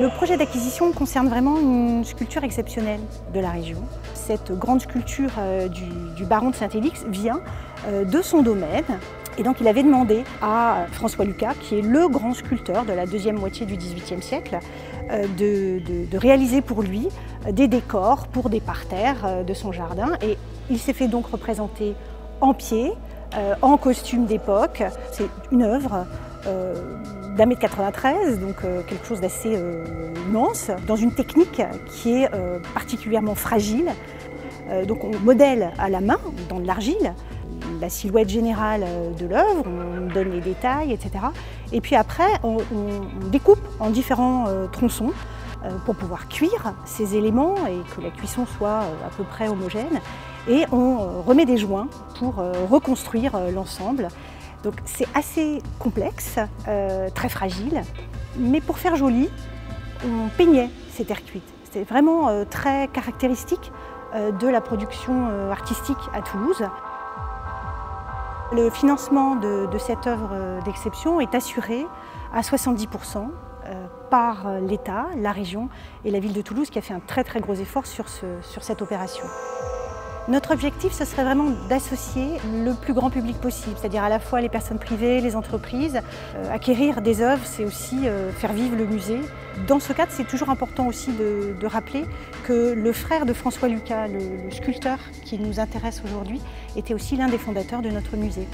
Le projet d'acquisition concerne vraiment une sculpture exceptionnelle de la région. Cette grande sculpture du baron de Saint-Élix vient de son domaine. Et donc il avait demandé à François Lucas, qui est le grand sculpteur de la deuxième moitié du XVIIIe siècle, de réaliser pour lui des décors pour des parterres de son jardin. Et il s'est fait donc représenter en pied, en costume d'époque. C'est une œuvre d'1,93 m, donc quelque chose d'assez immense, dans une technique qui est particulièrement fragile. Donc on modèle à la main, dans de l'argile, la silhouette générale de l'œuvre, on donne les détails, etc. Et puis après, on découpe en différents tronçons pour pouvoir cuire ces éléments et que la cuisson soit à peu près homogène. Et on remet des joints pour reconstruire l'ensemble. Donc c'est assez complexe, très fragile, mais pour faire joli, on peignait ces terres cuites. C'était vraiment très caractéristique de la production artistique à Toulouse. Le financement de cette œuvre d'exception est assuré à 70% par l'État, la région et la ville de Toulouse qui a fait un très gros effort sur cette opération. Notre objectif, ce serait vraiment d'associer le plus grand public possible, c'est-à-dire à la fois les personnes privées, les entreprises. Acquérir des œuvres, c'est aussi faire vivre le musée. Dans ce cadre, c'est toujours important aussi de rappeler que le frère de François Lucas, le sculpteur qui nous intéresse aujourd'hui, était aussi l'un des fondateurs de notre musée.